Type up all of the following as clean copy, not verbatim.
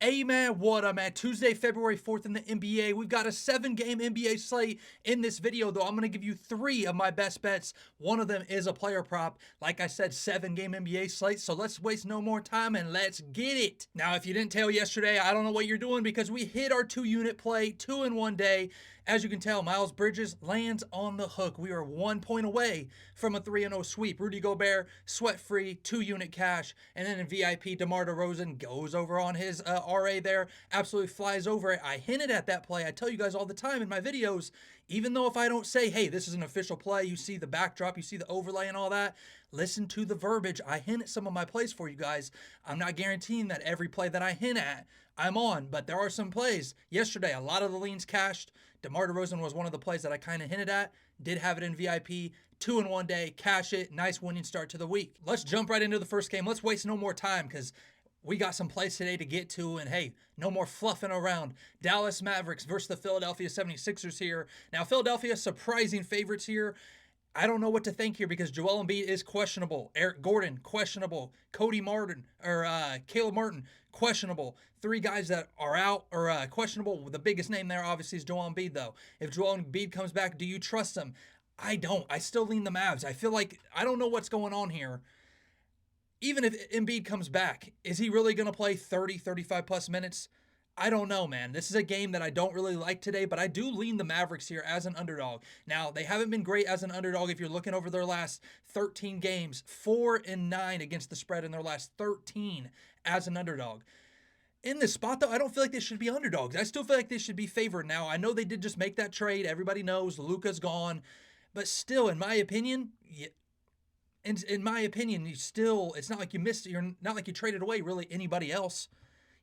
Hey man, what up man? Tuesday, February 4th in the NBA. We've got a 7-game NBA slate. In this video though, I'm going to give you 3 of my best bets. One of them is a player prop. Like I said, 7-game NBA slate. So let's waste no more time and let's get it. Now, if you didn't tell yesterday, I don't know what you're doing because we hit our 2-unit play, 2 in one day. As you can tell, Miles Bridges lands on the hook. We are 1 point away from a 3-0 sweep. Rudy Gobert, sweat-free, 2-unit cash. And then in VIP, DeMar DeRozan goes over on his RA there, absolutely flies over it. I hinted at that play. I tell you guys all the time in my videos, even though if I don't say, hey, this is an official play, you see the backdrop, you see the overlay and all that, listen to the verbiage. I hint at some of my plays for you guys. I'm not guaranteeing that every play that I hint at, I'm on, but there are some plays. Yesterday, a lot of the leans cashed. DeMar DeRozan was one of the plays that I kind of hinted at. Did have it in VIP. 2 in one day, cash it. Nice winning start to the week. Let's jump right into the first game. Let's waste no more time because we got some plays today to get to, and hey, no more fluffing around. Dallas Mavericks versus the Philadelphia 76ers here. Now, Philadelphia, surprising favorites here. I don't know what to think here because Joel Embiid is questionable. Eric Gordon, questionable. Cody Martin, or Caleb Martin, questionable. 3 guys that are out or questionable. The biggest name there, obviously, is Joel Embiid, though. If Joel Embiid comes back, do you trust him? I don't. I still lean the Mavs. I feel like I don't know what's going on here. Even if Embiid comes back, is he really going to play 30, 35 plus minutes? I don't know, man. This is a game that I don't really like today, but I do lean the Mavericks here as an underdog. Now, they haven't been great as an underdog if you're looking over their last 13 games, 4-9 against the spread in their last 13 as an underdog. In this spot, though, I don't feel like they should be underdogs. I still feel like they should be favored. Now, I know they did just make that trade. Everybody knows Luka's gone. But still, in my opinion, in my opinion, it's not like you're not like you traded away really anybody else.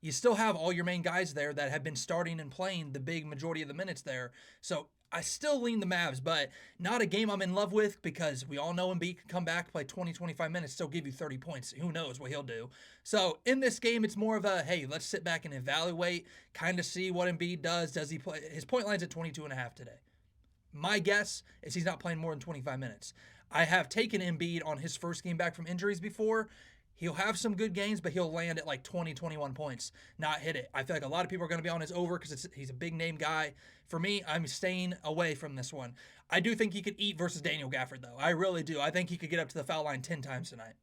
You still have all your main guys there that have been starting and playing the big majority of the minutes there. So I still lean the Mavs, but not a game I'm in love with because we all know Embiid can come back, play 20, 25 minutes, still give you 30 points. Who knows what he'll do. So in this game, it's more of a, hey, let's sit back and evaluate, kind of see what Embiid does. Does he play? His point line's at 22.5 today. My guess is he's not playing more than 25 minutes. I have taken Embiid on his first game back from injuries before. He'll have some good games, but he'll land at like 20, 21 points, not hit it. I feel like a lot of people are going to be on his over because he's a big name guy. For me, I'm staying away from this one. I do think he could eat versus Daniel Gafford, though. I really do. I think he could get up to the foul line 10 times tonight.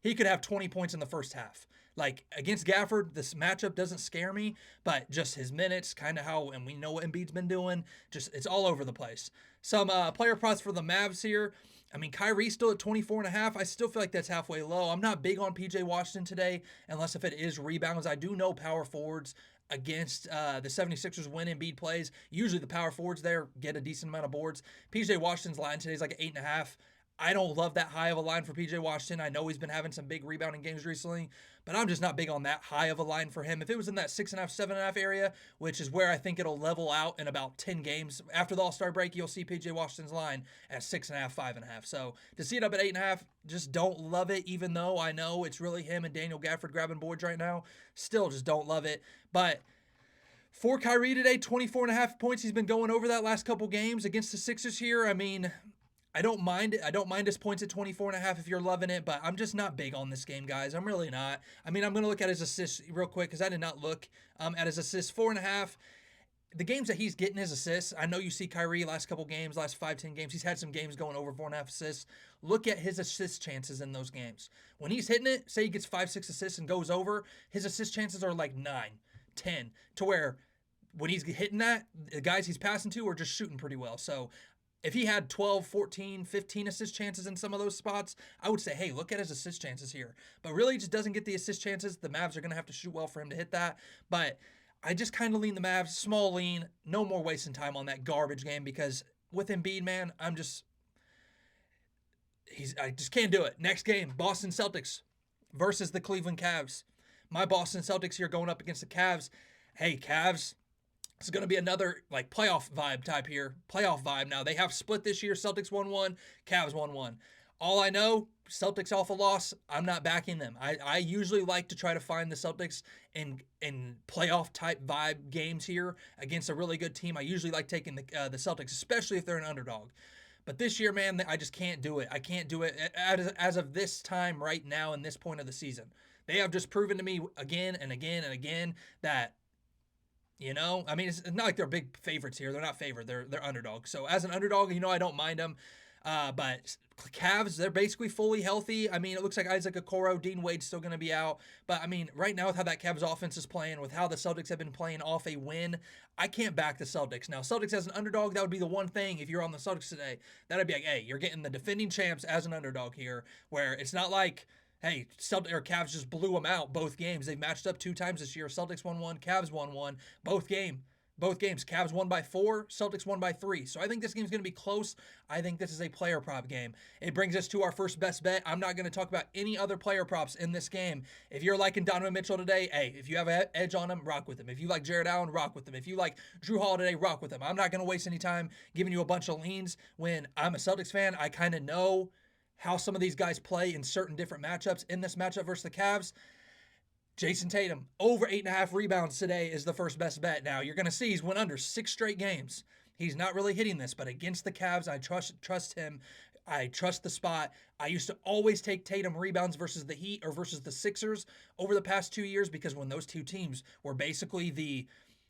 He could have 20 points in the first half. Like, against Gafford, this matchup doesn't scare me, but just his minutes, kind of how, and we know what Embiid's been doing, just it's all over the place. Some player props for the Mavs here. I mean, Kyrie's still at 24.5. I still feel like that's halfway low. I'm not big on PJ Washington today, unless if it is rebounds. I do know power forwards against the 76ers when Embiid plays. Usually the power forwards there get a decent amount of boards. PJ Washington's line today is like 8.5. I don't love that high of a line for PJ Washington. I know he's been having some big rebounding games recently, but I'm just not big on that high of a line for him. If it was in that 6.5, 7.5 area, which is where I think it'll level out in about 10 games, after the All-Star break, you'll see PJ Washington's line at 6.5, 5.5. So to see it up at 8.5, just don't love it, even though I know it's really him and Daniel Gafford grabbing boards right now. Still just don't love it. But for Kyrie today, 24.5 points. He's been going over that last couple games against the Sixers here. I mean, I don't mind it. I don't mind his points at 24.5 if you're loving it, but I'm just not big on this game, guys. I'm really not. I mean, I'm going to look at his assists real quick because I did not look at his assists. 4.5. The games that he's getting his assists, I know you see Kyrie last couple games, last 5-10 games. He's had some games going over 4.5 assists. Look at his assist chances in those games. When he's hitting it, say he gets 5-6 assists and goes over, his assist chances are like 9, 10, to where when he's hitting that, the guys he's passing to are just shooting pretty well. So if he had 12, 14, 15 assist chances in some of those spots, I would say, hey, look at his assist chances here. But really, he just doesn't get the assist chances. The Mavs are going to have to shoot well for him to hit that. But I just kind of lean the Mavs, small lean, no more wasting time on that garbage game because with Embiid, man, I just can't do it. Next game, Boston Celtics versus the Cleveland Cavs. My Boston Celtics here going up against the Cavs. Hey, Cavs. It's going to be another like playoff vibe type here. Playoff vibe now. They have split this year. Celtics 1-1, Cavs 1-1. All I know, Celtics off a loss, I'm not backing them. I usually like to try to find the Celtics in playoff type vibe games here against a really good team. I usually like taking the Celtics, especially if they're an underdog. But this year, man, I just can't do it. I can't do it as of this time right now in this point of the season. They have just proven to me again and again and again that, I mean, it's not like they're big favorites here. They're not favored. They're underdogs. So as an underdog, I don't mind them. But Cavs, they're basically fully healthy. I mean, it looks like Isaac Okoro, Dean Wade's still going to be out. But I mean, right now with how that Cavs offense is playing, with how the Celtics have been playing off a win, I can't back the Celtics. Now, Celtics as an underdog, that would be the one thing if you're on the Celtics today. That'd be like, hey, you're getting the defending champs as an underdog here, where it's not like, hey, Celtics or Cavs just blew them out both games. They've matched up 2 times this year. Celtics won one, Cavs won one, both games. Cavs won by 4, Celtics won by 3. So I think this game's going to be close. I think this is a player prop game. It brings us to our first best bet. I'm not going to talk about any other player props in this game. If you're liking Donovan Mitchell today, hey, if you have an edge on him, rock with him. If you like Jared Allen, rock with him. If you like Drew Holiday, rock with him. I'm not going to waste any time giving you a bunch of leans. When I'm a Celtics fan, I kind of know how some of these guys play in certain different matchups. In this matchup versus the Cavs, Jason Tatum, over 8.5 rebounds today is the first best bet. Now, you're going to see he's went under 6 straight games. He's not really hitting this, but against the Cavs, I trust him. I trust the spot. I used to always take Tatum rebounds versus the Heat or versus the Sixers over the past 2 years, because when those two teams were basically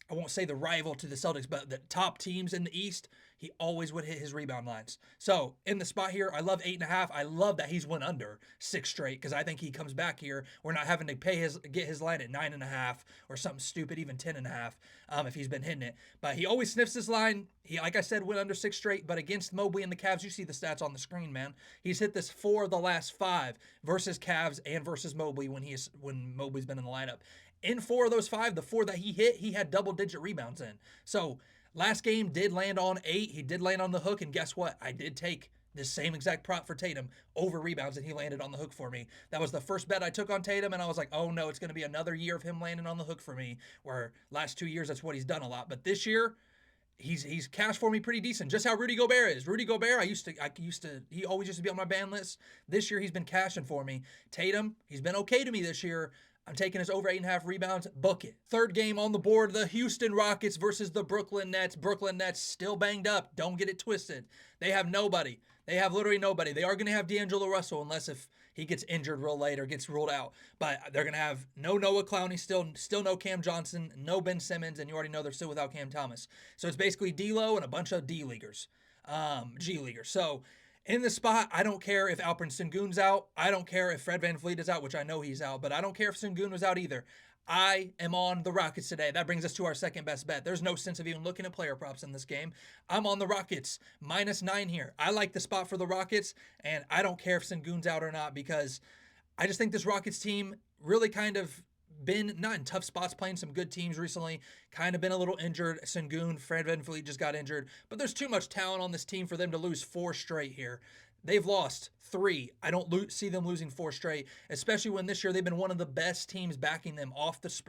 I won't say the rival to the Celtics, but the top teams in the East, he always would hit his rebound lines. So in the spot here, I love 8.5. I love that he's went under 6 straight, because I think he comes back here. We're not having to get his line at 9.5 or something stupid, even 10.5, if he's been hitting it. But he always sniffs his line. He, like I said, went under 6 straight. But against Mobley and the Cavs, you see the stats on the screen, man. He's hit this 4 of the last 5 versus Cavs and versus Mobley when Mobley's been in the lineup. In 4 of those 5, the 4 that he hit, he had double-digit rebounds in. So last game did land on 8. He did land on the hook, and guess what? I did take this same exact prop for Tatum over rebounds, and he landed on the hook for me. That was the first bet I took on Tatum, and I was like, oh no, it's going to be another year of him landing on the hook for me, where last 2 years, that's what he's done a lot. But this year, he's cashed for me pretty decent. Just how Rudy Gobert is. Rudy Gobert, he always used to be on my ban list. This year, he's been cashing for me. Tatum, he's been okay to me this year. I'm taking his over 8.5 rebounds. Book it. Third game on the board, the Houston Rockets versus the Brooklyn Nets. Brooklyn Nets still banged up. Don't get it twisted. They have nobody. They have literally nobody. They are going to have D'Angelo Russell, unless if he gets injured real late or gets ruled out. But they're going to have no Noah Clowney, still no Cam Johnson, no Ben Simmons, and you already know they're still without Cam Thomas. So it's basically D'Lo and a bunch of D-leaguers, G-leaguers. So in the spot, I don't care if Alperen Sengun's out. I don't care if Fred VanVleet is out, which I know he's out, but I don't care if Sengun was out either. I am on the Rockets today. That brings us to our second best bet. There's no sense of even looking at player props in this game. I'm on the Rockets, -9 here. I like the spot for the Rockets, and I don't care if Sengun's out or not, because I just think this Rockets team really kind of been not in tough spots, playing some good teams recently, kind of been a little injured. Sengun, Fred VanVleet just got injured, but there's too much talent on this team for them to lose 4 straight here. They've lost 3. I don't see them losing 4 straight, especially when this year they've been one of the best teams backing them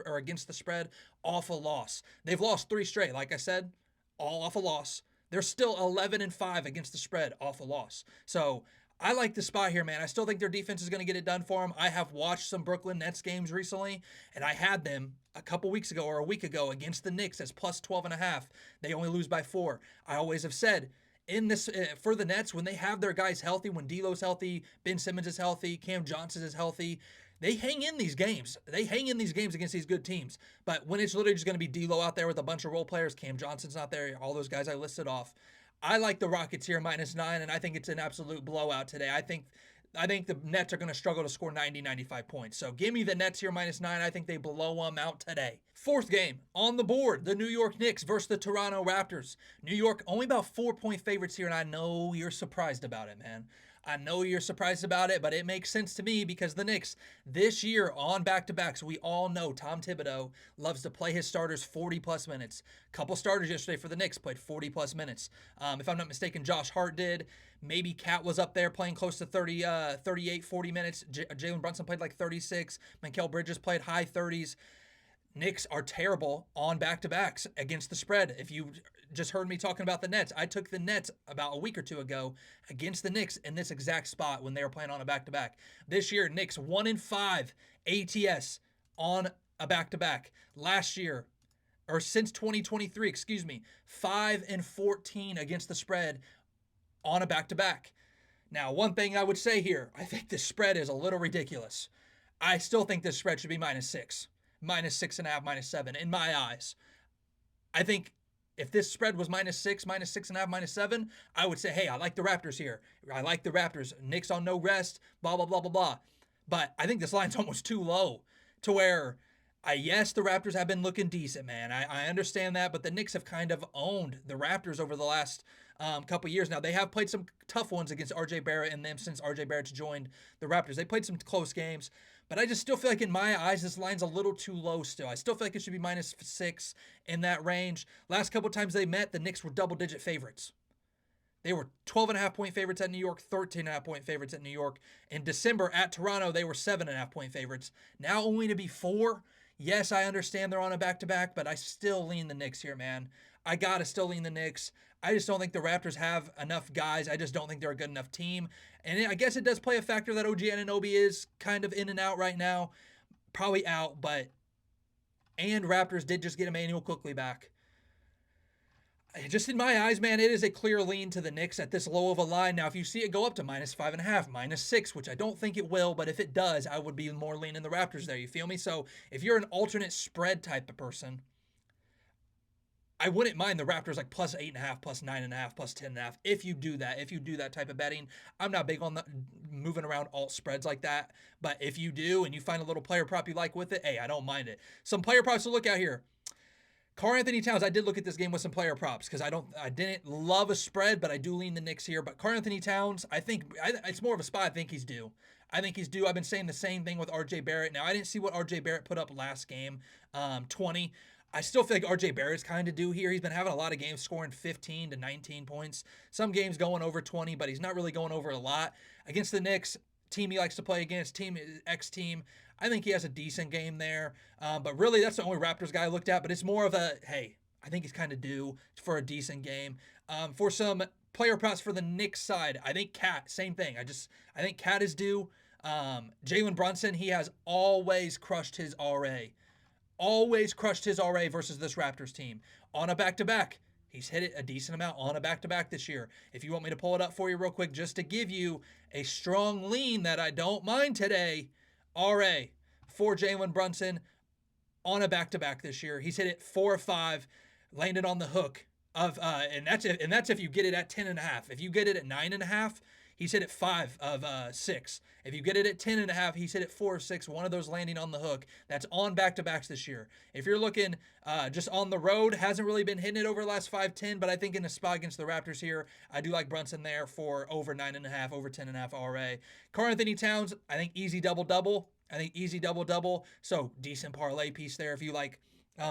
against the spread off a loss. They've lost 3 straight, like I said, all off a loss. They're still 11-5 against the spread off a loss. So I like the spot here, man. I still think their defense is going to get it done for them. I have watched some Brooklyn Nets games recently, and I had them a couple weeks ago or a week ago against the Knicks as +12.5. They only lose by 4. I always have said, in this for the Nets, when they have their guys healthy, when D'Lo's healthy, Ben Simmons is healthy, Cam Johnson is healthy, they hang in these games. They hang in these games against these good teams. But when it's literally just going to be D'Lo out there with a bunch of role players, Cam Johnson's not there, all those guys I listed off, I like the Rockets here -9, and I think it's an absolute blowout today. I think the Nets are going to struggle to score 90, 95 points. So give me the Nets here -9. I think they blow them out today. Fourth game on the board, the New York Knicks versus the Toronto Raptors. New York only about 4-point favorites here, and I know you're surprised about it, man. I know you're surprised about it, but it makes sense to me, because the Knicks this year on back-to-backs, we all know Tom Thibodeau loves to play his starters 40-plus minutes. A couple starters yesterday for the Knicks played 40-plus minutes. If I'm not mistaken, Josh Hart did. Maybe Cat was up there playing close to 38, 40 minutes. Jalen Brunson played like 36. Mikal Bridges played high 30s. Knicks are terrible on back-to-backs against the spread. If you just heard me talking about the Nets, I took the Nets about a week or 2 ago against the Knicks in this exact spot when they were playing on a back-to-back. This year, Knicks 1-5 ATS on a back-to-back. Last year, or since 2023, 5-14 against the spread on a back-to-back. Now, one thing I would say here, I think the spread is a little ridiculous. I still think this spread should be -6, -6.5, -7 in my eyes. I think if this spread was -6, -6.5, -7, I would say, hey, I like the Raptors here. I like the Raptors. Knicks on no rest, blah, blah, blah, blah, blah. But I think this line's almost too low to where, yes, the Raptors have been looking decent, man. I understand that, but the Knicks have kind of owned the Raptors over the last couple years. Now, they have played some tough ones against RJ Barrett and them since RJ Barrett's joined the Raptors. They played some close games, but I just still feel like in my eyes, this line's a little too low still. I still feel like it should be -6 in that range. Last couple times they met, the Knicks were double-digit favorites. They were 12.5-point favorites at New York, 13.5-point favorites at New York. In December at Toronto, they were 7.5-point favorites. Now only to be 4. Yes, I understand they're on a back-to-back, but I still lean the Knicks here, man. I gotta still lean the Knicks. I just don't think the Raptors have enough guys. I just don't think they're a good enough team. And I guess it does play a factor that OG Anunoby is kind of in and out right now. Probably out, and Raptors did just get Emmanuel Quickley back. Just in my eyes, man, it is a clear lean to the Knicks at this low of a line. Now, if you see it go up to -5.5, -6, which I don't think it will, but if it does, I would be more leaning the Raptors there. You feel me? So if you're an alternate spread type of person, I wouldn't mind the Raptors like +8.5, +9.5, +10.5. If you do that type of betting, I'm not big on the moving around alt spreads like that. But if you do and you find a little player prop you like with it, hey, I don't mind it. Some player props to look at here. Karl-Anthony Towns, I did look at this game with some player props because I didn't love a spread, but I do lean the Knicks here. But Karl-Anthony Towns, I think it's more of a spot. I think he's due. I've been saying the same thing with RJ Barrett. Now, I didn't see what RJ Barrett put up last game, 20. I still feel like RJ Barrett's kind of due here. He's been having a lot of games scoring 15 to 19 points. Some games going over 20, but he's not really going over a lot. Against the Knicks, team he likes to play against, team, I think he has a decent game there. But really, that's the only Raptors guy I looked at. But it's more of a, hey, I think he's kind of due for a decent game. For some player props for the Knicks side, I think Cat, same thing. I think Cat is due. Jalen Brunson, he has always crushed his RA. Always crushed his RA versus this Raptors team. On a back-to-back, he's hit it a decent amount on a back-to-back this year. If you want me to pull it up for you real quick, just to give you a strong lean that I don't mind today, RA for Jalen Brunson on a back-to-back this year. He's hit it 4 or 5, landed on the hook of, and that's if you get it at 10.5. If you get it at 9.5, he's hit it 5 of 6. If you get it at 10.5, he's hit it 4 or 6. One of those landing on the hook. That's on back-to-backs this year. If you're looking just on the road, hasn't really been hitting it over the last 5-10, but I think in a spot against the Raptors here, I do like Brunson there for over 9.5, over 10.5 RA. Karl-Anthony Towns, I think easy double-double. So decent parlay piece there if you like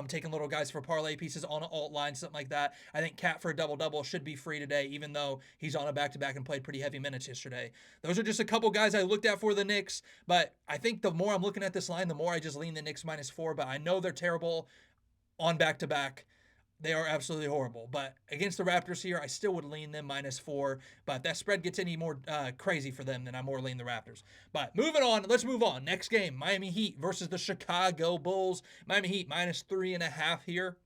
taking little guys for parlay pieces on an alt line, something like that. I think Cat for a double-double should be free today, even though he's on a back-to-back and played pretty heavy minutes yesterday. Those are just a couple guys I looked at for the Knicks, but I think the more I'm looking at this line, the more I just lean the Knicks -4, but I know they're terrible on back-to-back. They are absolutely horrible. But against the Raptors here, I still would lean them -4. But if that spread gets any more crazy for them, then I more lean the Raptors. But moving on, let's move on. Next game, Miami Heat versus the Chicago Bulls. Miami Heat -3.5 here.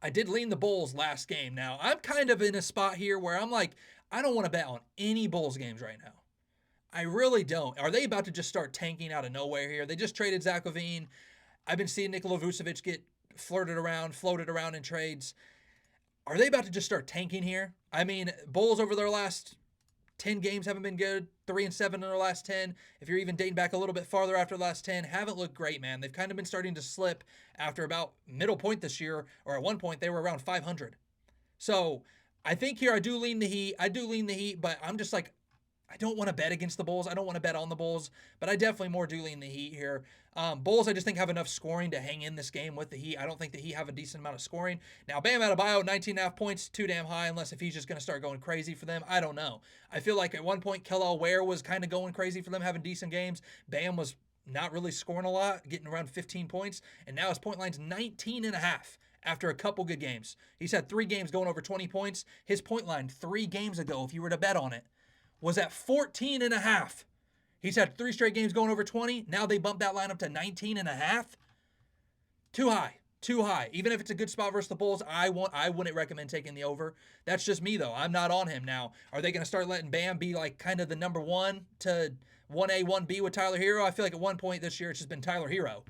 I did lean the Bulls last game. Now, I'm kind of in a spot here where I'm like, I don't want to bet on any Bulls games right now. I really don't. Are they about to just start tanking out of nowhere here? They just traded Zach LaVine. I've been seeing Nikola Vucevic get floated around in trades. Are they about to just start tanking here? I mean, Bulls over their last 10 games haven't been good. 3-7 in their last 10. If you're even dating back a little bit farther after the last 10, haven't looked great, man. They've kind of been starting to slip after about middle point this year, or at one point they were around 500. So I think here I do lean the Heat, but I'm just like, I don't want to bet against the Bulls. I don't want to bet on the Bulls, but I definitely more do lean the Heat here. Bulls, I just think have enough scoring to hang in this game with the Heat. I don't think the Heat have a decent amount of scoring. Now, Bam Adebayo, 19.5 points, too damn high, unless if he's just going to start going crazy for them. I don't know. I feel like at one point, Kel'el Ware was kind of going crazy for them, having decent games. Bam was not really scoring a lot, getting around 15 points, and now his point line's 19.5. After a couple good games. He's had 3 games going over 20 points. His point line 3 games ago, if you were to bet on it, was at 14.5. He's had 3 straight games going over 20. Now they bumped that line up to 19.5. Too high. Too high. Even if it's a good spot versus the Bulls, I wouldn't recommend taking the over. That's just me though. I'm not on him now. Are they going to start letting Bam be like kind of the number 1 to 1A, 1B with Tyler Hero? I feel like at one point this year it's just been Tyler Hero.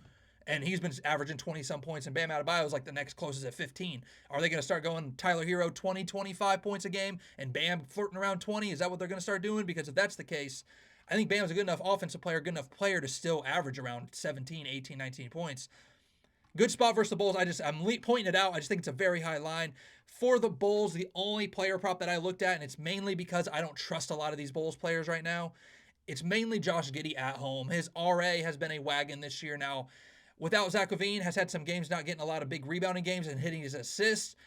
And he's been averaging 20 some points, and Bam Adebayo is like the next closest at 15. Are they going to start going Tyler Hero 20, 25 points a game and Bam flirting around 20? Is that what they're going to start doing? Because if that's the case, I think Bam's a good enough offensive player, good enough player to still average around 17, 18, 19 points. Good spot versus the Bulls. I'm pointing it out. I just think it's a very high line. For the Bulls, the only player prop that I looked at, and it's mainly because I don't trust a lot of these Bulls players right now, it's mainly Josh Giddey at home. His RA has been a wagon this year. Now, without Zach LaVine, has had some games not getting a lot of big rebounding games and hitting his assists.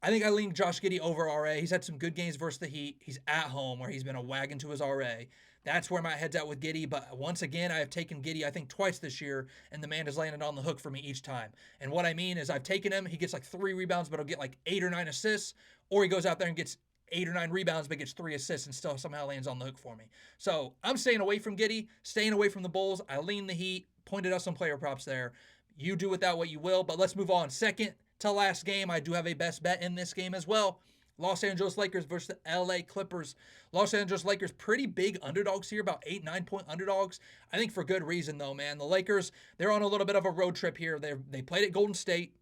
I think I lean Josh Giddey over RA. He's had some good games versus the Heat. He's at home where he's been a wagon to his RA. That's where my head's at with Giddey. But once again, I have taken Giddey, I think, twice this year, and the man has landed on the hook for me each time. And what I mean is I've taken him. He gets like 3 rebounds, but he'll get like 8 or 9 assists. Or he goes out there and gets 8 or 9 rebounds, but gets 3 assists and still somehow lands on the hook for me. So I'm staying away from Giddey, staying away from the Bulls. I lean the Heat. Pointed out some player props there. You do with that what you will, but let's move on. Second to last game, I do have a best bet in this game as well. Los Angeles Lakers versus the LA Clippers. Los Angeles Lakers, pretty big underdogs here, about 8, 9-point underdogs. I think for good reason, though, man. The Lakers, they're on a little bit of a road trip here. They played at Golden State,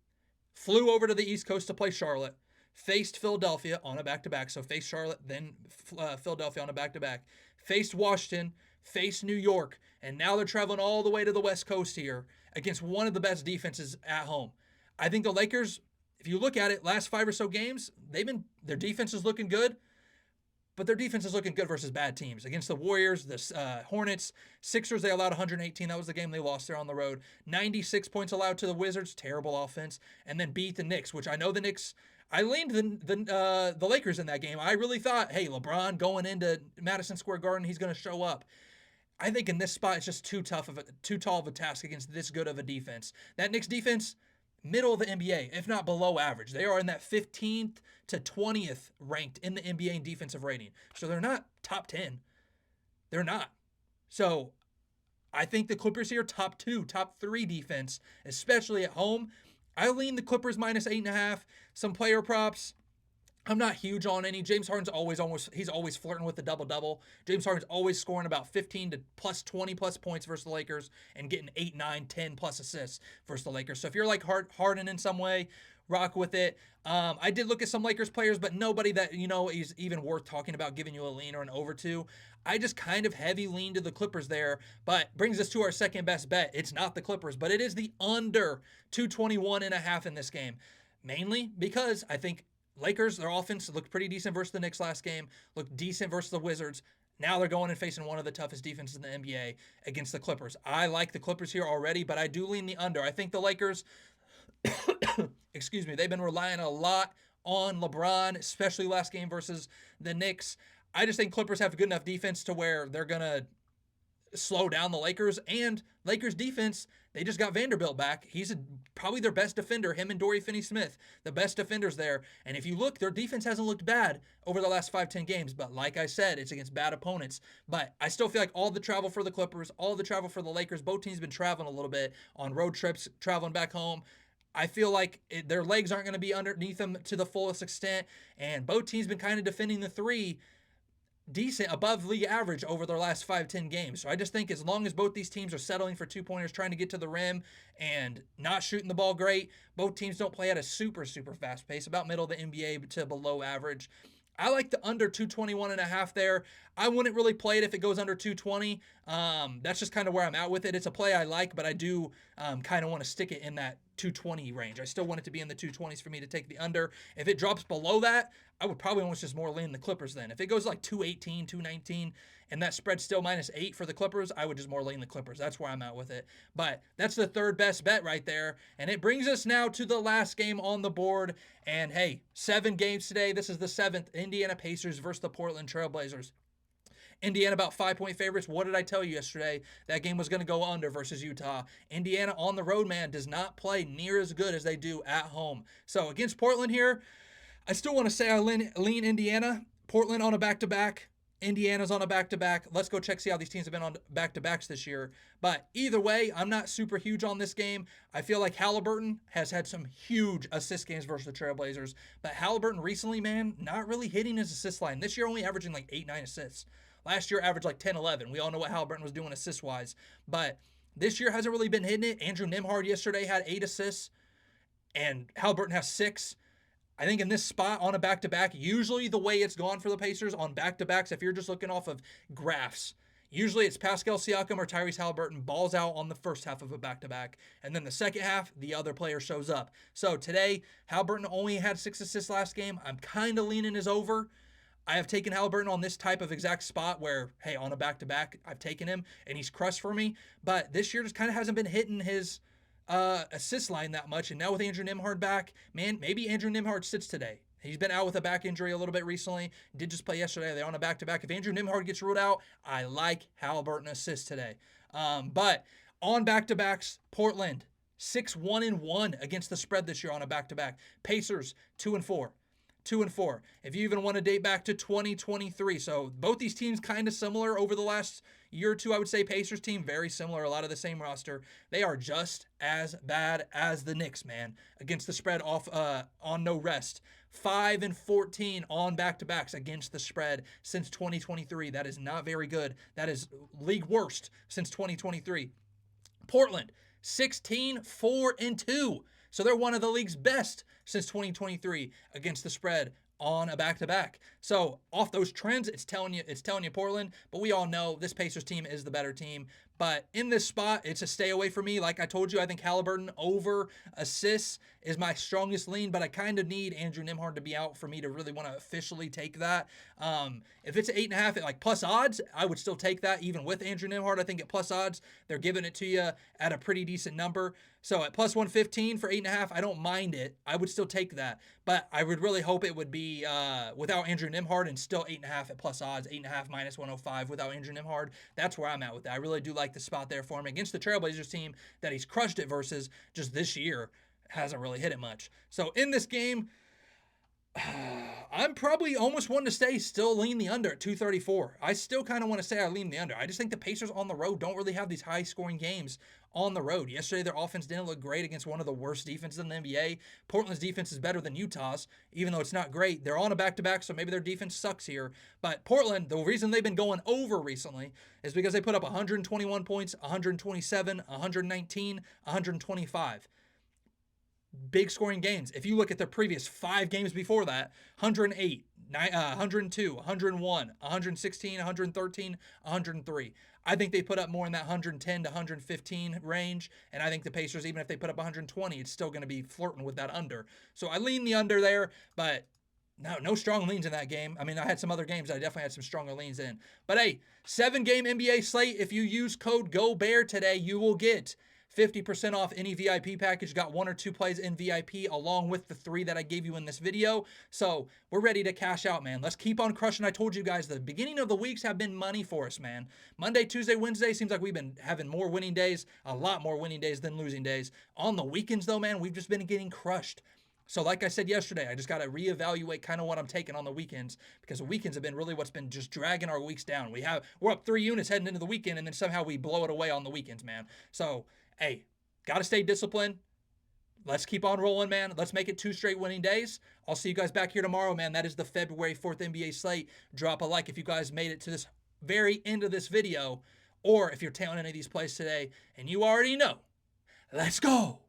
flew over to the East Coast to play Charlotte, faced Philadelphia on a back-to-back. So faced Charlotte, then Philadelphia on a back-to-back. Faced Washington, faced New York, and now they're traveling all the way to the West Coast here against one of the best defenses at home. I think the Lakers, if you look at it, last 5 or so games, their defense is looking good, but their defense is looking good versus bad teams. Against the Warriors, the Hornets, Sixers, they allowed 118. That was the game they lost there on the road. 96 points allowed to the Wizards, terrible offense, and then beat the Knicks, which I know the Knicks. I leaned the Lakers in that game. I really thought, hey, LeBron going into Madison Square Garden, he's going to show up. I think in this spot, it's just too tall of a task against this good of a defense. That Knicks defense, middle of the NBA, if not below average. They are in that 15th to 20th ranked in the NBA in defensive rating. So they're not top 10. They're not. So I think the Clippers here, top 2, top 3 defense, especially at home. I lean the Clippers minus 8.5. Some player props. I'm not huge on any. James Harden's he's always flirting with the double-double. James Harden's always scoring about 15 to plus 20 plus points versus the Lakers and getting 8, 9, 10 plus assists versus the Lakers. So if you're like Harden in some way, rock with it. I did look at some Lakers players, but nobody that, is even worth talking about giving you a lean or an over to. I just kind of heavy lean to the Clippers there, but brings us to our second best bet. It's not the Clippers, but it is the under 221.5 in this game. Mainly because I think Lakers, their offense looked pretty decent versus the Knicks last game, looked decent versus the Wizards. Now they're going and facing one of the toughest defenses in the NBA against the Clippers. I like the Clippers here already, but I do lean the under. I think the Lakers, excuse me, they've been relying a lot on LeBron, especially last game versus the Knicks. I just think Clippers have a good enough defense to where they're going to slow down the Lakers. And Lakers defense, they just got Vanderbilt back. He's probably their best defender, him and Dorian Finney-Smith, the best defenders there. And if you look, their defense hasn't looked bad over the last 5-10 games. But like I said, it's against bad opponents. But I still feel like all the travel for the Clippers, all the travel for the Lakers, both teams have been traveling a little bit on road trips, traveling back home. I feel like their legs aren't going to be underneath them to the fullest extent. And both teams been kind of defending the 3 decent, above league average over their last 5-10 games. So I just think as long as both these teams are settling for 2-pointers, trying to get to the rim and not shooting the ball great, both teams don't play at a super, super fast pace, about middle of the NBA to below average. I like the under 221.5 there. I wouldn't really play it if it goes under 220. That's just kind of where I'm at with it. It's a play I like, but I do kind of want to stick it in that 220 range. I still want it to be in the 220s for me to take the under. If it drops below that, I would probably almost just more lean the Clippers then. If it goes like 218, 219, and that spread's still -8 for the Clippers, I would just more lean the Clippers. That's where I'm at with it. But that's the third best bet right there. And it brings us now to the last game on the board. And hey, 7 games today. This is the 7th. Indiana Pacers versus the Portland Trailblazers. Indiana about 5-point favorites. What did I tell you yesterday? That game was going to go under versus Utah. Indiana on the road, man, does not play near as good as they do at home. So against Portland here, I still want to say I lean Indiana. Portland on a back-to-back. Indiana's on a back-to-back. Let's go see how these teams have been on back-to-backs this year. But either way, I'm not super huge on this game. I feel like Halliburton has had some huge assist games versus the Trailblazers. But Halliburton recently, man, not really hitting his assist line. This year only averaging like 8, 9 assists. Last year averaged like 10, 11. We all know what Halliburton was doing assist-wise. But this year hasn't really been hitting it. Andrew Nembhard yesterday had 8 assists. And Halliburton has 6. I think in this spot on a back-to-back, usually the way it's gone for the Pacers on back-to-backs, if you're just looking off of graphs, usually it's Pascal Siakam or Tyrese Halliburton balls out on the first half of a back-to-back, and then the second half, the other player shows up. So today, Halliburton only had 6 assists last game. I'm kind of leaning his over. I have taken Halliburton on this type of exact spot where, hey, on a back-to-back, I've taken him, and he's crushed for me. But this year just kind of hasn't been hitting his assist line that much. And now with Andrew Nembhard back, man, maybe Andrew Nembhard sits today. He's been out with a back injury a little bit recently. Did just play yesterday. They're on a back-to-back. If Andrew Nembhard gets ruled out, I like Halliburton assist today. But on back-to-backs, Portland 6-1-1 against the spread this year on a back-to-back. Pacers 2-4. 2-4. If you even want to date back to 2023. So both these teams kind of similar over the last year or two. I would say Pacers team very similar, a lot of the same roster. They are just as bad as the Knicks, man, against the spread off on no rest. 5-14 on back-to-backs against the spread since 2023. That is not very good. That is league worst since 2023. Portland 16-4-2. So they're one of the league's best since 2023 against the spread on a back-to-back. So off those trends, it's telling you Portland, but we all know this Pacers team is the better team. But in this spot, it's a stay away for me. Like I told you, I think Halliburton over assists is my strongest lean, but I kind of need Andrew Nembhard to be out for me to really want to officially take that. If it's 8.5 at like plus odds, I would still take that even with Andrew Nembhard. I think at plus odds, they're giving it to you at a pretty decent number. So at plus 115 for 8.5, I don't mind it. I would still take that. But I would really hope it would be without Andrew Nembhard and still 8.5 at plus odds, 8.5 minus 105 without Andrew Nembhard. That's where I'm at with that. I really do like the spot there for him against the Trailblazers team that he's crushed it versus just this year hasn't really hit it much. So in this game, I'm probably almost one to stay still lean the under at 234. I still kind of want to say I lean the under. I just think the Pacers on the road don't really have these high scoring games on the road. Yesterday, their offense didn't look great against one of the worst defenses in the NBA. Portland's defense is better than Utah's, even though it's not great. They're on a back-to-back, so maybe their defense sucks here. But Portland, the reason they've been going over recently is because they put up 121 points, 127, 119, 125. Big scoring games. If you look at their previous 5 games before that, 108, 102, 101, 116, 113, 103. I think they put up more in that 110 to 115 range, and I think the Pacers, even if they put up 120, it's still going to be flirting with that under. So I lean the under there, but no strong leans in that game. I mean, I had some other games I definitely had some stronger leans in. But hey, 7-game NBA slate. If you use code GOBEAR today, you will get 50% off any VIP package. Got 1 or 2 plays in VIP along with the 3 that I gave you in this video. So we're ready to cash out, man. Let's keep on crushing. I told you guys the beginning of the weeks have been money for us, man. Monday, Tuesday, Wednesday seems like we've been having more winning days, a lot more winning days than losing days. On the weekends though, man, we've just been getting crushed. So like I said yesterday, I just got to reevaluate kind of what I'm taking on the weekends because the weekends have been really what's been just dragging our weeks down. We're up 3 units heading into the weekend and then somehow we blow it away on the weekends, man. So hey, got to stay disciplined. Let's keep on rolling, man. Let's make it 2 straight winning days. I'll see you guys back here tomorrow, man. That is the February 4th NBA slate. Drop a like if you guys made it to this very end of this video, or if you're tailing any of these plays today and you already know. Let's go.